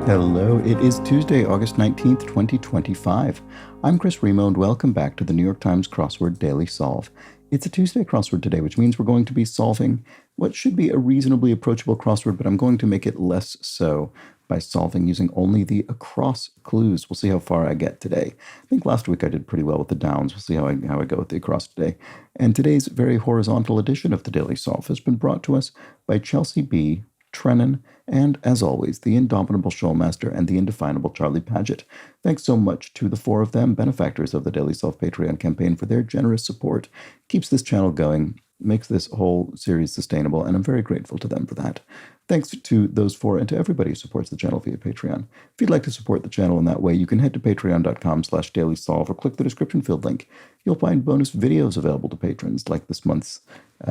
Hello, it is Tuesday, August 19th, 2025. I'm Chris Remo, and welcome back to the New York Times Crossword Daily Solve. It's a Tuesday crossword today, which means we're going to be solving what should be a reasonably approachable crossword, but I'm going to make it less so by solving using only the across clues. We'll see how far I get today. I think last week I did pretty well with the downs. We'll see how I go with the across today. And today's very horizontal edition of the Daily Solve has been brought to us by Chelsea B., Trennan, and, as always, the indomitable Showmaster and the indefinable Charlie Paget. Thanks so much to the four of them, benefactors of the Daily Self Patreon campaign, for their generous support. Keeps this channel going, makes this whole series sustainable, and I'm very grateful to them for that. Thanks to those four and to everybody who supports the channel via Patreon. If you'd like to support the channel in that way, you can head to patreon.com/dailysolve or click the description field link. You'll find bonus videos available to patrons, like this month's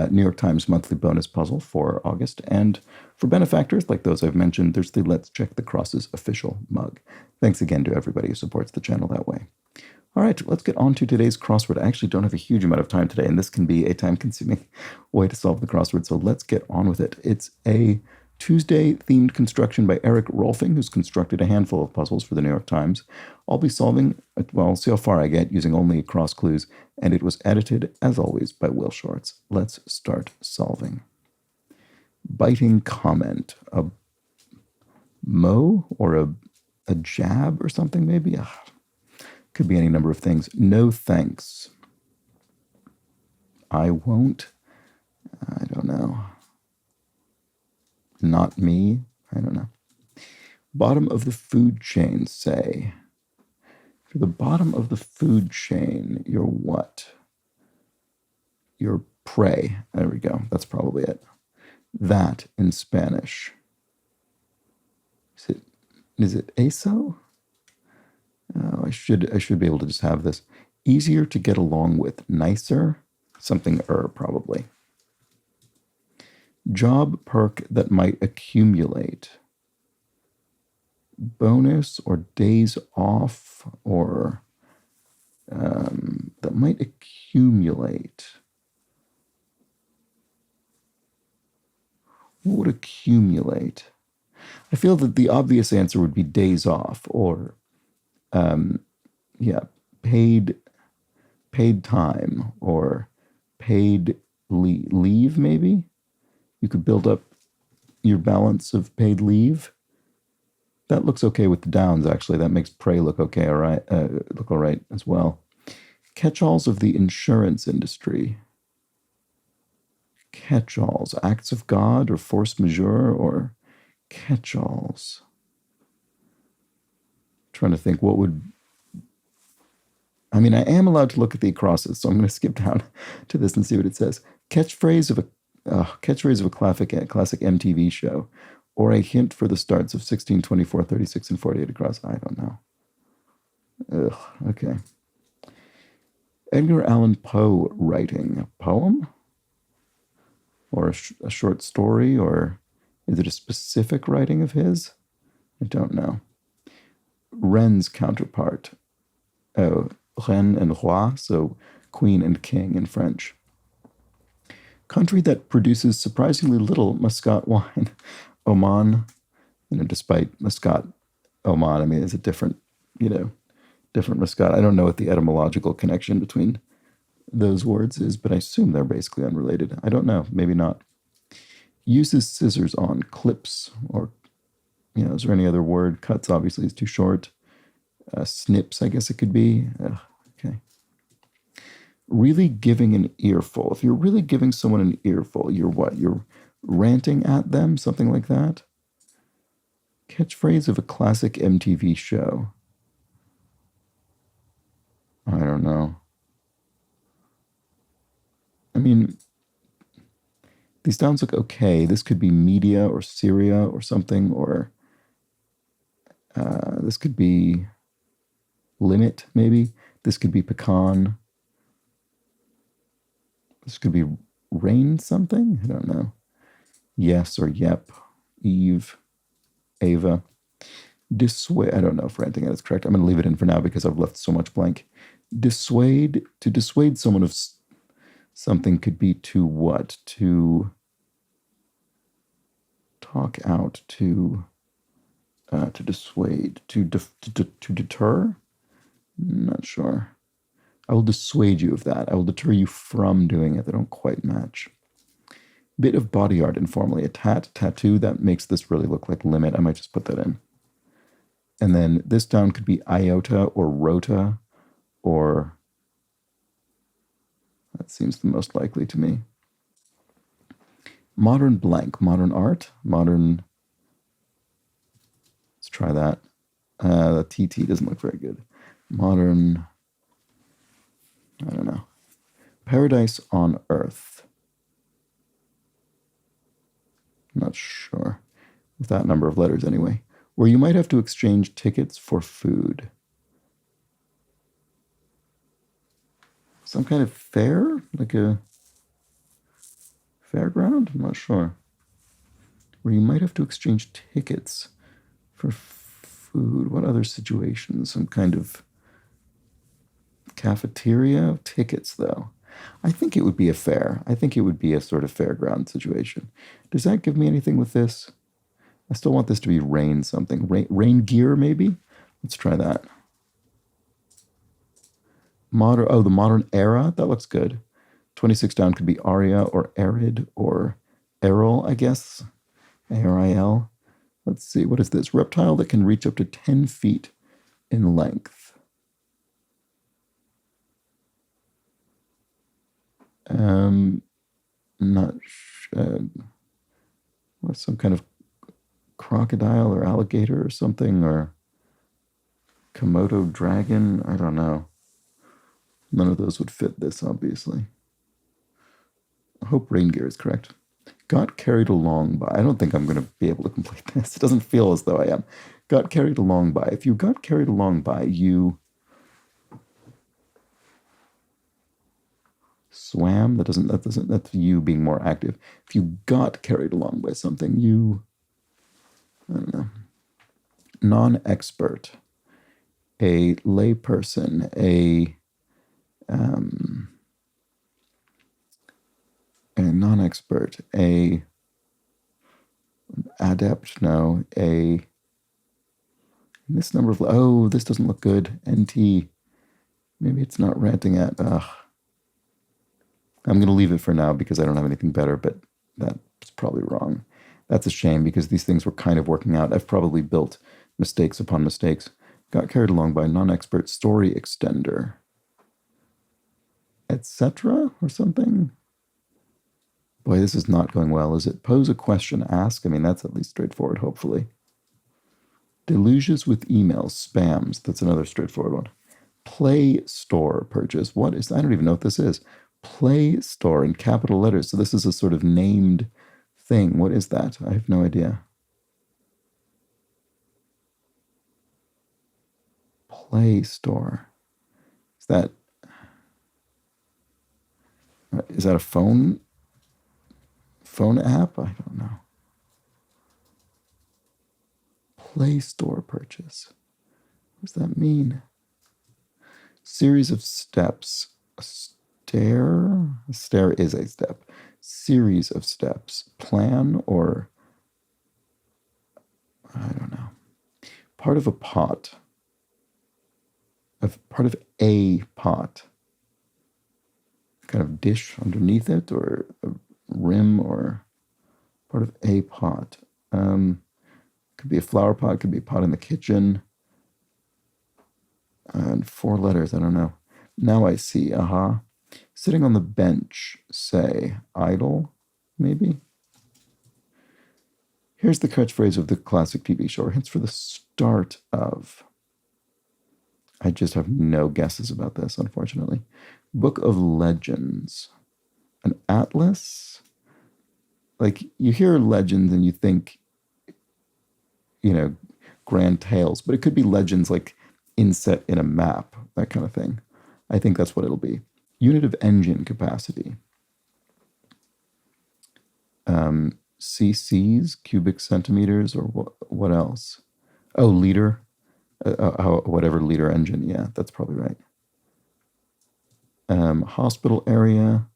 New York Times monthly bonus puzzle for August. And for benefactors, like those I've mentioned, there's the Let's Check the Crosses official mug. Thanks again to everybody who supports the channel that way. All right, let's get on to today's crossword. I actually don't have a huge amount of time today, and this can be a time-consuming way to solve the crossword, so let's get on with it. It's a Tuesday-themed construction by Eric Rolfing, who's constructed a handful of puzzles for the New York Times. I'll be solving, well, see how far I get using only cross clues, and it was edited, as always, by Will Shorts. Let's start solving. Biting comment. A mo or a jab or something, maybe? Could be any number of things. No thanks. I won't. I don't know. Not me. I don't know. Bottom of the food chain, say. For the bottom of the food chain, you're what? You're prey. There we go. That's probably it. That in Spanish. Is it eso? Oh, I should be able to just have this. Easier to get along with. Nicer? Something probably. Job perk that might accumulate. Bonus or days off or that might accumulate. What would accumulate? I feel that the obvious answer would be days off or paid time or paid leave, maybe. You could build up your balance of paid leave. That looks okay with the downs, actually. That makes prey look okay, all right, look all right as well. Catch-alls of the insurance industry. Catch-alls, acts of God or force majeure or catch-alls. Trying to think what would... I mean, I am allowed to look at the acrosses, so I'm going to skip down to this and see what it says. Catchphrase of a classic MTV show, or a hint for the starts of 16, 24, 36, and 48 across. I don't know. Ugh, okay. Edgar Allan Poe writing. A poem? Or a short story? Or is it a specific writing of his? I don't know. Rennes counterpart. Oh, reine and roi, so queen and king in French. Country that produces surprisingly little Muscat wine. Oman, despite Muscat, Oman, I mean, it's a different Muscat. I don't know what the etymological connection between those words is, but I assume they're basically unrelated. I don't know, maybe not. Uses scissors on clips, or, is there any other word? Cuts, obviously, is too short. Snips, I guess it could be. Okay. Really giving an earful. If you're really giving someone an earful, you're what? You're ranting at them, something like that? Catchphrase of a classic MTV show. I don't know. I mean, these sounds look okay. This could be media or Syria or something, or this could be limit, maybe. This could be pecan. This could be rain something? I don't know. Yes or yep. Eve. Ava. Dissuade. I don't know if ranting is correct. I'm going to leave it in for now because I've left so much blank. Dissuade. To dissuade someone of something could be to what? To talk out, to To dissuade, to deter? Not sure. I will dissuade you of that. I will deter you from doing it. They don't quite match. Bit of body art informally. A tattoo, that makes this really look like limit. I might just put that in. And then this down could be iota or rota, or that seems the most likely to me. Modern blank, modern art, modern. Let's try that. The TT doesn't look very good. Modern, I don't know. Paradise on Earth. I'm not sure. With that number of letters anyway. Where you might have to exchange tickets for food. Some kind of fair? Like a fairground? I'm not sure. Where you might have to exchange tickets for food. What other situations? Some kind of cafeteria? Tickets, though. I think it would be a fair. I think it would be a sort of fairground situation. Does that give me anything with this? I still want this to be rain something. Rain gear, maybe? Let's try that. The modern era. That looks good. 26 down could be aria or arid or aryl, I guess. A-R-I-L. Let's see. What is this? Reptile that can reach up to 10 feet in length. Not sure. What, some kind of crocodile or alligator or something, or Komodo dragon? I don't know. None of those would fit this, obviously. I hope rain gear is correct. Got carried along by. I don't think I'm going to be able to complete this. It doesn't feel as though I am. Got carried along by. If you got carried along by, you swam. That's you being more active. If you got carried along by something, I don't know. Non-expert. A layperson. A non-expert, a adept, no, this number of, this doesn't look good, NT, maybe it's not ranting at, I'm going to leave it for now because I don't have anything better, but that's probably wrong. That's a shame because these things were kind of working out. I've probably built mistakes upon mistakes. Got carried along by a non-expert story extender, etc. or something. Boy, this is not going well, is it? Pose a question, ask. I mean, that's at least straightforward, hopefully. Deluges with emails, spams. That's another straightforward one. Play Store purchase. What is that? I don't even know what this is. Play Store in capital letters. So this is a sort of named thing. What is that? I have no idea. Play Store. Is that a phone app? I don't know. Play Store purchase. What does that mean? Series of steps. A stair? A stair is a step. Series of steps. Plan or, I don't know. Part of a pot. Part of a pot. Kind of dish underneath it, or a rim, or part of a pot. Could be a flower pot, could be a pot in the kitchen. And 4 letters, I don't know. Now I see, Sitting on the bench, say, idle, maybe? Here's the catchphrase of the classic TV show, or hints for the start of. I just have no guesses about this, unfortunately. Book of Legends. An atlas? Like, you hear legends and you think, grand tales, but it could be legends like inset in a map, that kind of thing. I think that's what it'll be. Unit of engine capacity. CCs, cubic centimeters, or what else? Oh, liter. Whatever liter engine. Yeah, that's probably right. Hospital area.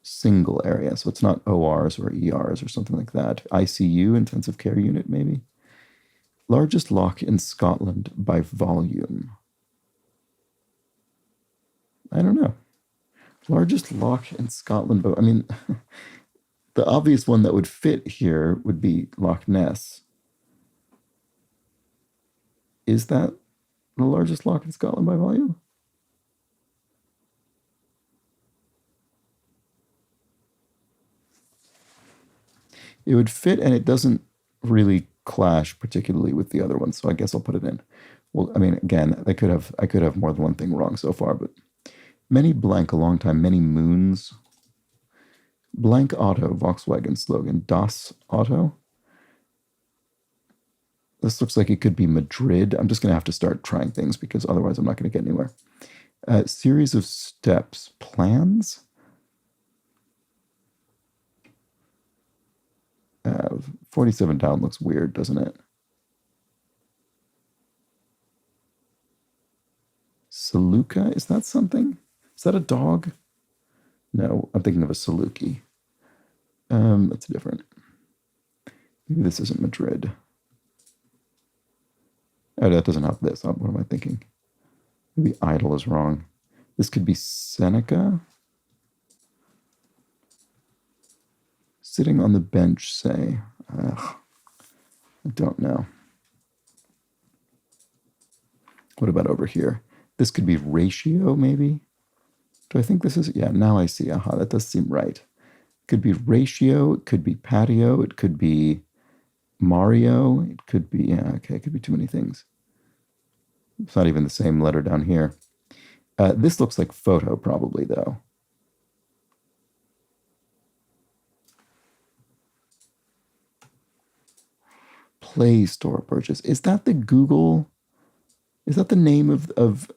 Single area. So it's not ORs or ERs or something like that. ICU, intensive care unit, maybe. Largest loch in Scotland by volume. I don't know. Largest loch in Scotland, but I mean, the obvious one that would fit here would be Loch Ness. Is that the largest loch in Scotland by volume? It would fit, and it doesn't really clash particularly with the other ones, so I guess I'll put it in. Well, I mean, again, I could have more than one thing wrong so far, but many blank a long time, many moons. Blank Auto, Volkswagen slogan. Das Auto. This looks like it could be Madrid. I'm just going to have to start trying things because otherwise I'm not going to get anywhere. Series of steps. Plans? 47 down looks weird, doesn't it? Saluka? Is that something? Is that a dog? No, I'm thinking of a Saluki. That's different. Maybe this isn't Madrid. Oh, that doesn't have this. What am I thinking? Maybe idle is wrong. This could be Seneca. Sitting on the bench, say. Ugh, I don't know. What about over here? This could be ratio, maybe? Do I think this is? Yeah, now I see. Aha, that does seem right. It could be ratio. It could be patio. It could be Mario. It could be, yeah, okay, it could be too many things. It's not even the same letter down here. This looks like photo, probably, though. Play Store purchase. Is that the Google? Is that the name of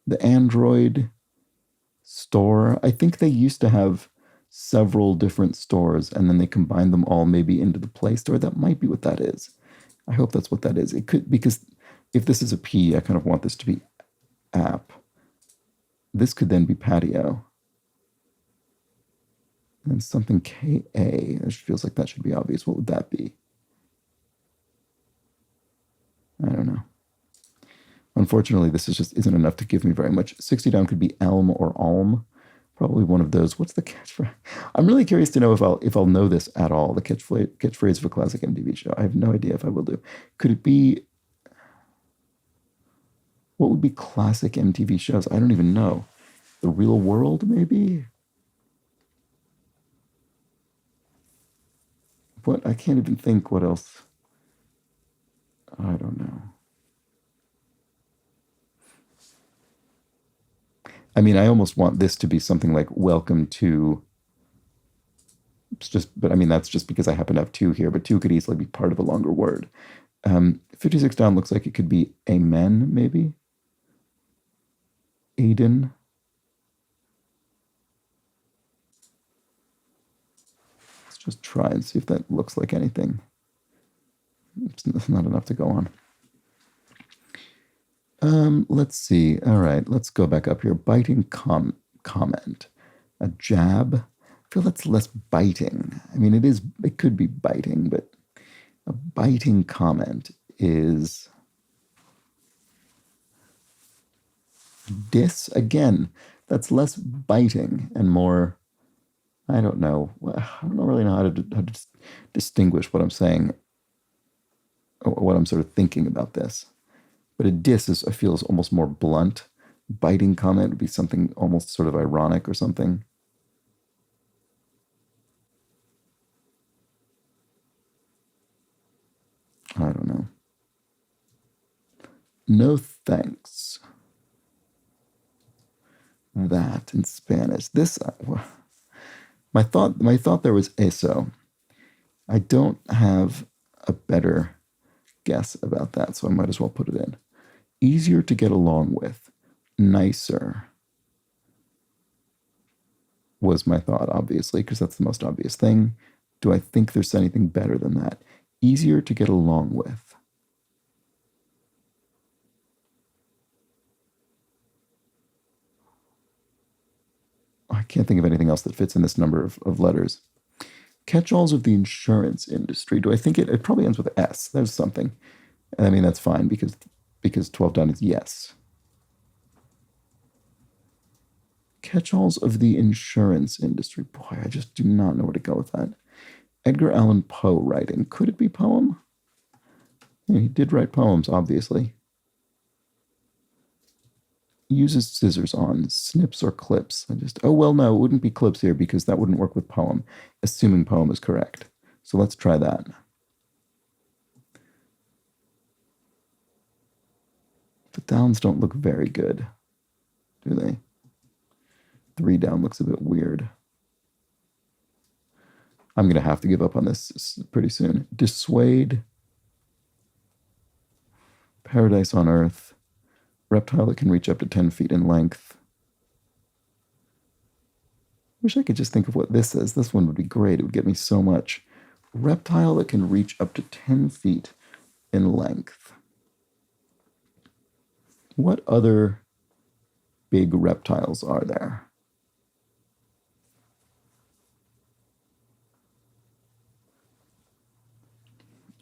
the Android store? I think they used to have several different stores, and then they combined them all maybe into the Play Store. That might be what that is. I hope that's what that is. It could, because if this is a P, I kind of want this to be app. This could then be patio. And something KA. It feels like that should be obvious. What would that be? I don't know. Unfortunately, this just isn't enough to give me very much. 60 down could be elm or alm. Probably one of those. What's the catchphrase? I'm really curious to know if I'll know this at all. The catchphrase of a classic MTV show. I have no idea if I will do. Could it be? What would be classic MTV shows? I don't even know. The Real World, maybe? What? I can't even think what else. I don't know. I mean, I almost want this to be something like welcome to. It's just, but I mean, that's just because I happen to have two here, but two could easily be part of a longer word. 56 down looks like it could be amen, maybe. Aiden. Let's just try and see if that looks like anything. It's not enough to go on. Let's see. All right, let's go back up here. Biting comment. A jab. I feel that's less biting. I mean, it could be biting, but a biting comment is diss. Again, that's less biting and more, I don't know. I don't really know how to distinguish what I'm saying, or what I'm sort of thinking about this. But a diss I feel is almost more blunt. Biting comment would be something almost sort of ironic or something. I don't know. No thanks. That in Spanish. This, my thought there was eso. I don't have a better guess about that, so I might as well put it in. Easier to get along with. Nicer was my thought, obviously, because that's the most obvious thing. Do I think there's anything better than that? Easier to get along with. I can't think of anything else that fits in this number of letters. Catch-alls of the insurance industry. Do I think it probably ends with S. There's something. I mean, that's fine because 12 down is yes. Catch-alls of the insurance industry. Boy, I just do not know where to go with that. Edgar Allan Poe writing. Could it be poem? Yeah, he did write poems, obviously. Uses scissors on snips or clips. Oh, well, no, it wouldn't be clips here because that wouldn't work with poem, assuming poem is correct. So let's try that. The downs don't look very good, do they? 3 down looks a bit weird. I'm going to have to give up on this pretty soon. Dissuade. Paradise on Earth. Reptile that can reach up to 10 feet in length. Wish I could just think of what this is. This one would be great. It would get me so much. Reptile that can reach up to 10 feet in length. What other big reptiles are there?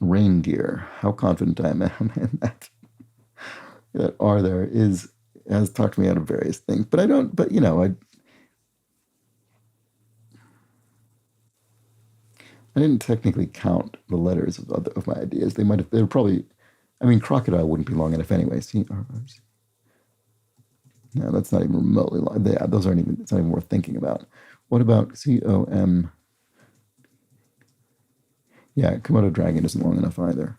Reindeer. How confident I am in that. That are there has talked me out of various things. But I don't, but I didn't technically count the letters of my ideas. They're probably, I mean, crocodile wouldn't be long enough anyway. No, that's not even remotely long. Those aren't even, it's not even worth thinking about. What about COM? Yeah, Komodo dragon isn't long enough either.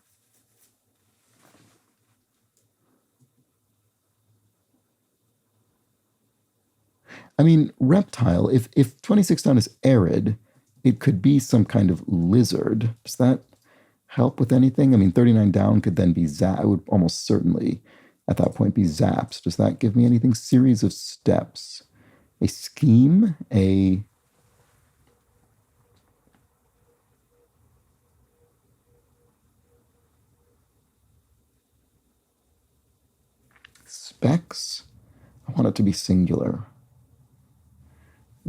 I mean, reptile, if 26 down is arid, it could be some kind of lizard. Does that help with anything? I mean, 39 down could then be zap. It would almost certainly at that point be zaps. Does that give me anything? Series of steps. A scheme? A specs? I want it to be singular.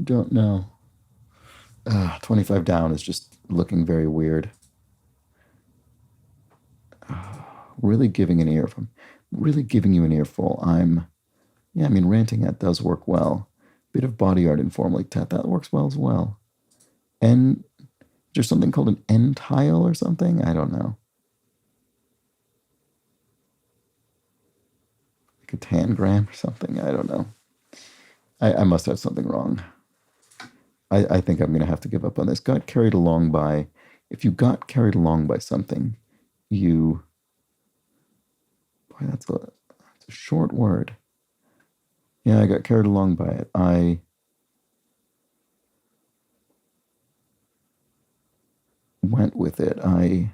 Don't know. 25 down is just looking very weird. Really giving an ear from, really giving you an earful. Yeah, I mean, ranting at does work well. Bit of body art informally. That works well as well. And there's something called an end tile or something. I don't know. Like a tangram or something. I don't know. I must have something wrong. I think I'm going to have to give up on this. Got carried along by, if you got carried along by something, boy, that's a short word. Yeah, I got carried along by it. I went with it. I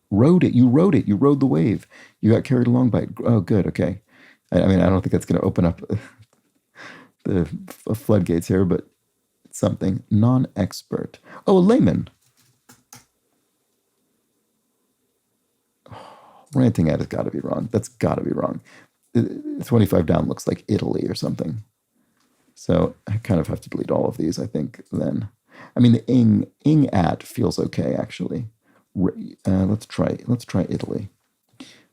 rode it. You rode it. You rode the wave. You got carried along by it. Oh, good. Okay. I mean, I don't think that's going to open up the floodgates here, but something. Non-expert. Oh, a layman. Ranting at has got to be wrong. That's got to be wrong. 25 down looks like Italy or something. So I kind of have to delete all of these, I think, then. I mean, the ing at feels okay, actually. Let's try Italy.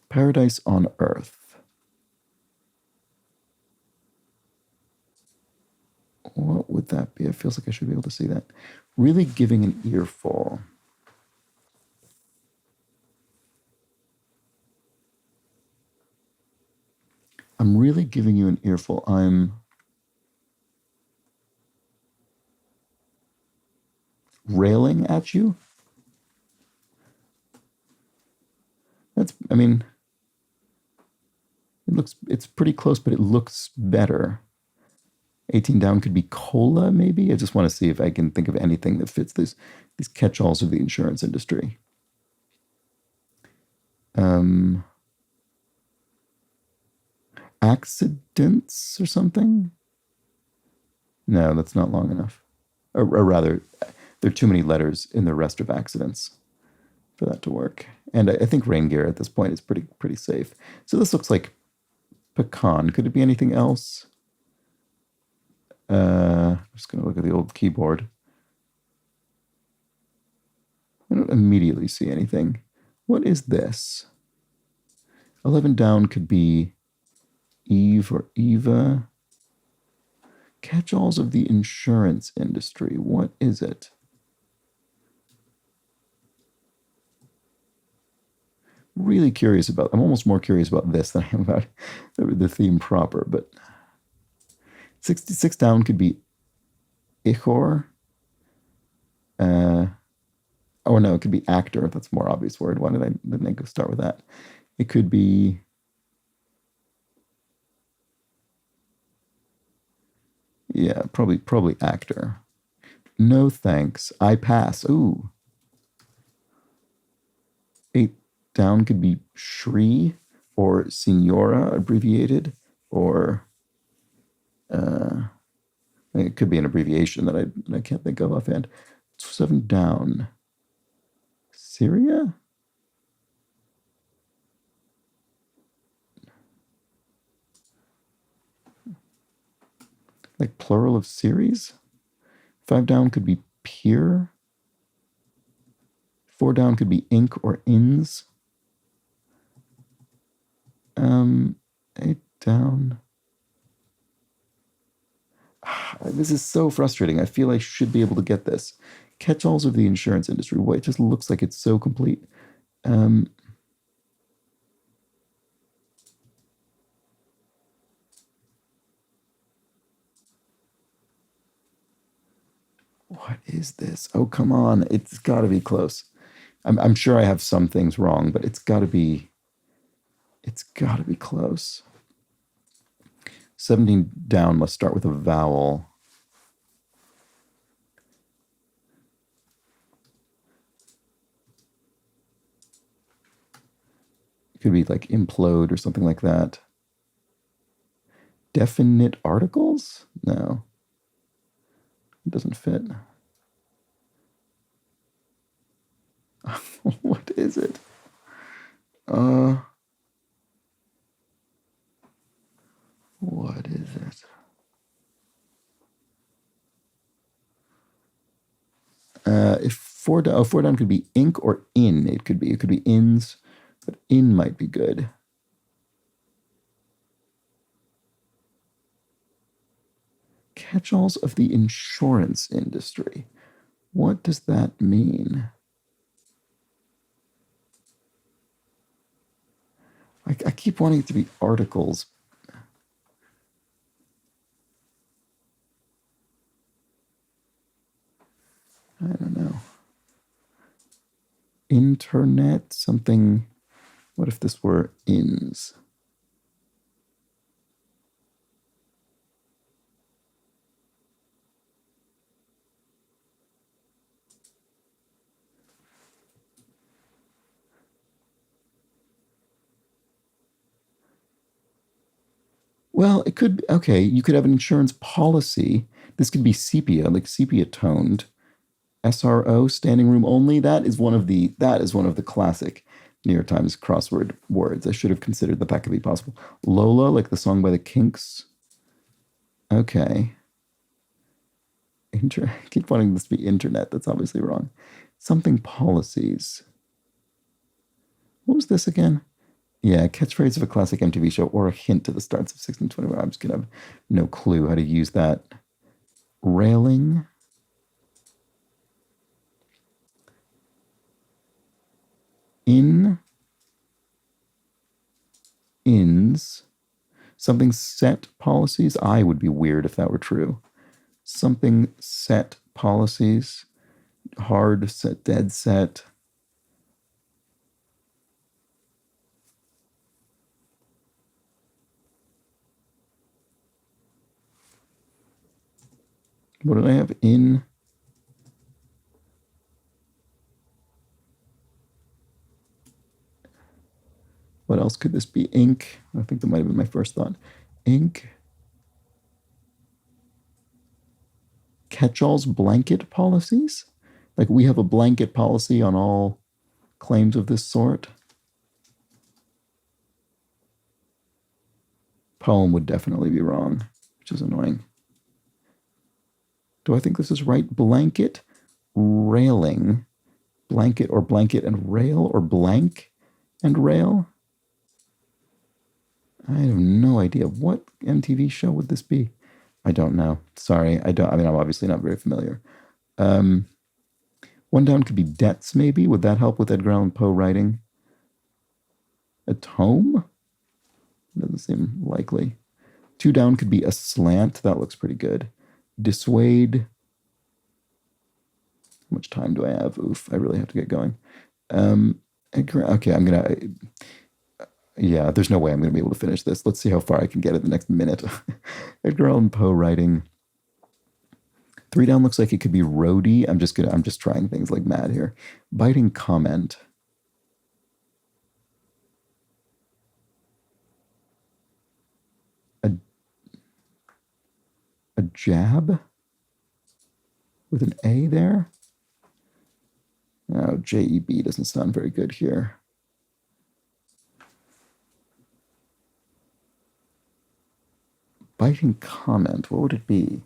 Paradise on Earth. What would that be? It feels like I should be able to see that. Really giving an earful. I'm really giving you an earful. I'm railing at you. I mean, it's pretty close, but it looks better. 18 down could be cola, maybe. I just want to see if I can think of anything that fits these catch-alls of the insurance industry. Accidents or something? No, that's not long enough. Or rather, there are too many letters in the rest of accidents for that to work. And I think rain gear at this point is pretty safe. So this looks like pecan. Could it be anything else? I'm just going to look at the old keyboard. I don't immediately see anything. What is this? 11 down could be Eve or Eva. Catch-alls of the insurance industry. What is it? Really curious about. I'm almost more curious about this than I am about the theme proper. But 66 down could be Ichor. Oh no, it could be actor. That's a more obvious word. Why didn't I go start with that? It could be. Yeah, probably actor. No thanks. I pass. Ooh. 8 down could be Shri or Siorna abbreviated, or it could be an abbreviation that I can't think of offhand. 7 down. Syria? Like plural of series? 5 down could be peer. 4 down could be ink or ins. 8 down. This is so frustrating. I feel I should be able to get this. Catch-alls of the insurance industry. Well, it just looks like it's so complete. What is this? Oh, come on. It's got to be close. I'm sure I have some things wrong, but it's got to be close. 17 down must start with a vowel. It could be like implode or something like that. Definite articles? No. It doesn't fit. What is it? What is it? If 4 down could be ink or in. It could be ins, but in might be good. Catch-alls of the insurance industry. What does that mean? I keep wanting it to be articles. I don't know. Internet, something. What if this were ins? Well, it could, okay, you could have an insurance policy. This could be sepia, like sepia toned. SRO, standing room only. That is one of the classic New York Times crossword words. I should have considered that could be possible. Lola, like the song by the Kinks. Okay. I keep wanting this to be internet. That's obviously wrong. Something policies. What was this again? Yeah, catchphrase of a classic MTV show or a hint to the starts of 1621. I'm just going to have no clue how to use that. Railing. Ins. Something set policies. I would be weird if that were true. Something set policies. Hard set, dead set. What did I have? In. What else could this be? Ink. I think that might have been my first thought. Ink. Catch-alls blanket policies? Like we have a blanket policy on all claims of this sort. Poem would definitely be wrong, which is annoying. Do I think this is right? Blanket, railing, Blanket or blanket and rail or blank and rail? I have no idea. What MTV show would this be? I don't know. Sorry. I mean, I'm obviously not very familiar. One down could be debts, maybe. Would that help with Edgar Allan Poe writing? A tome? Doesn't seem likely. Two down could be aslant. That looks pretty good. Dissuade. How much time do I have? Oof, I really have to get going. Okay, I'm going to... Yeah, there's no way I'm going to be able to finish this. Let's see how far I can get in the next minute. Edgar Allan Poe writing. Three down looks like it could be roadie. I'm just trying things like mad here. Biting comment. A jab with an A there. Oh, JEB doesn't sound very good here. Biting comment. What would it be?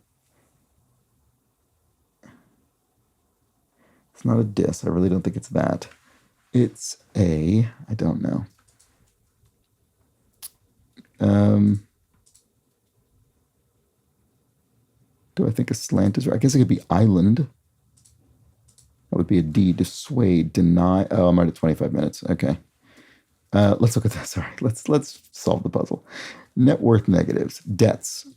It's not a diss. I really don't think it's that. It's I don't know. Do I think a slant is right? I guess it could be island. That would be a D. Dissuade, deny. Oh, I'm already at 25 minutes. Okay. Let's look at that. Sorry. Let's solve the puzzle. Net worth negatives. Debts.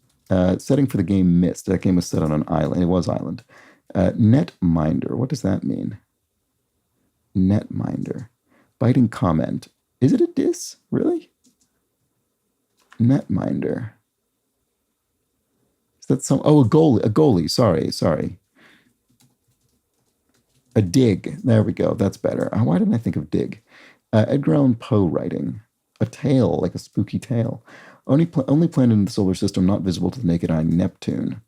Setting for the game missed. That game was set on an island. It was island. Netminder. What does that mean? Netminder. Biting comment. Is it a diss? Really? Netminder. Is that some... Oh, a goalie. Sorry. A dig. There we go. That's better. Why didn't I think of dig? Edgar Allan Poe writing. A tale, like a spooky tale. Only planet in the solar system not visible to the naked eye, Neptune.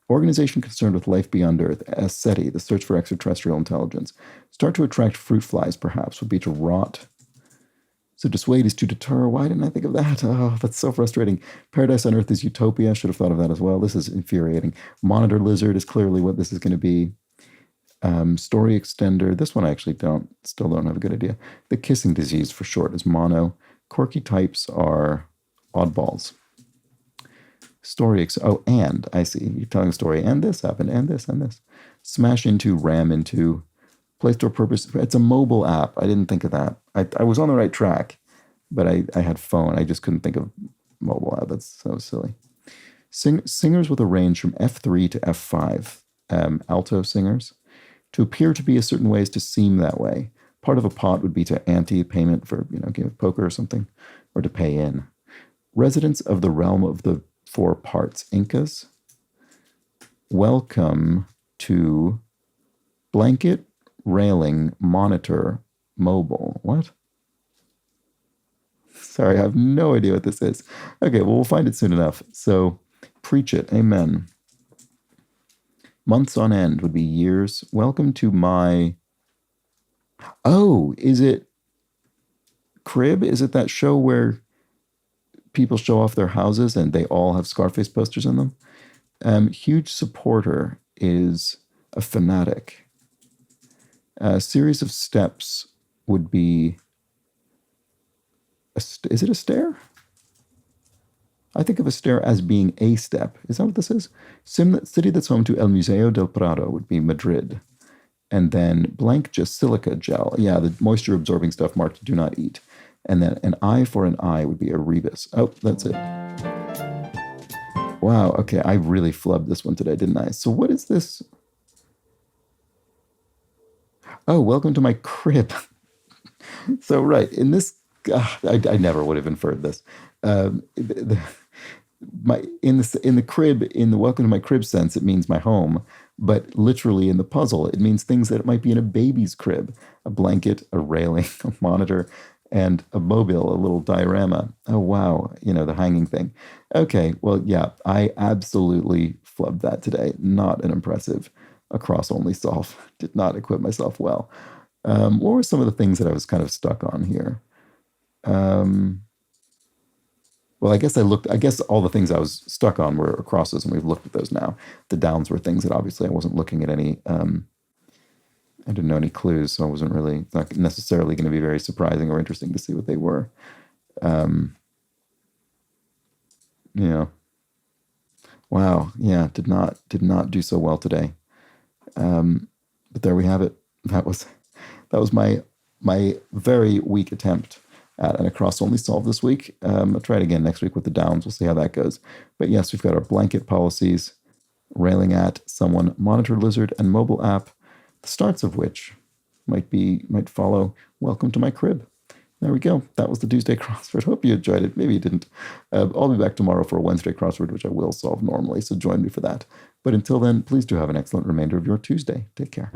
Organization concerned with life beyond Earth, SETI, the search for extraterrestrial intelligence. Start to attract fruit flies, perhaps, would be to rot. So dissuade is to deter. Why didn't I think of that? Oh, that's so frustrating. Paradise on Earth is utopia. Should have thought of that as well. This is infuriating. Monitor lizard is clearly what this is going to be. Story extender. This one I actually still don't have a good idea. The kissing disease for short is mono. Quirky types are oddballs. And I see. You're telling a story, and this happened, and this, and this. Smash into, ram into. Play store purpose. It's a mobile app. I didn't think of that. I was on the right track, but I had phone. I just couldn't think of mobile app. That's so silly. Singers with a range from F3 to F5. Alto singers. To appear to be a certain way is to seem that way. Part of a pot would be to ante payment for, game of poker or something, or to pay in. Residents of the realm of the four parts. Incas. Welcome to blanket, railing, monitor, mobile. What? Sorry, I have no idea what this is. Okay, well, we'll find it soon enough. So, preach it. Amen. Months on end would be years. Welcome to my... Oh, is it Crib? Is it that show where people show off their houses and they all have Scarface posters in them? Huge supporter is a fanatic. A series of steps would be... Is it a stair? I think of a stair as being a step. Is that what this is? City that's home to El Museo del Prado would be Madrid. And then blank just silica gel. Yeah, the moisture-absorbing stuff marked do not eat. And then an eye for an eye would be Erebus. Oh, that's it. Wow, okay, I really flubbed this one today, didn't I? So what is this? Oh, welcome to my crib. So, right, in this... I never would have inferred this. In the crib, in the welcome to my crib sense, it means my home, but literally in the puzzle, it means things that might be in a baby's crib: a blanket, a railing, a monitor, and a mobile, a little diorama. Oh wow, the hanging thing. Okay, well, yeah, I absolutely flubbed that today. Not an impressive across only solve. Did not equip myself well. What were some of the things that I was kind of stuck on here? Well, I guess all the things I was stuck on were crosses, and we've looked at those now. The downs were things that obviously I wasn't looking at any I didn't know any clues, so I wasn't really, it's not necessarily going to be very surprising or interesting to see what they were. You know, wow, yeah, did not do so well today. But there we have it. That was my very weak attempt at an across only solve this week. I'll try it again next week with the downs. We'll see how that goes. But yes, we've got our blanket policies, railing at someone, monitor lizard, and mobile app, the starts of which might follow Welcome to My Crib. There we go. That was the Tuesday crossword. Hope you enjoyed it. Maybe you didn't. I'll be back tomorrow for a Wednesday crossword, which I will solve normally, so join me for that. But until then, please do have an excellent remainder of your Tuesday. Take care.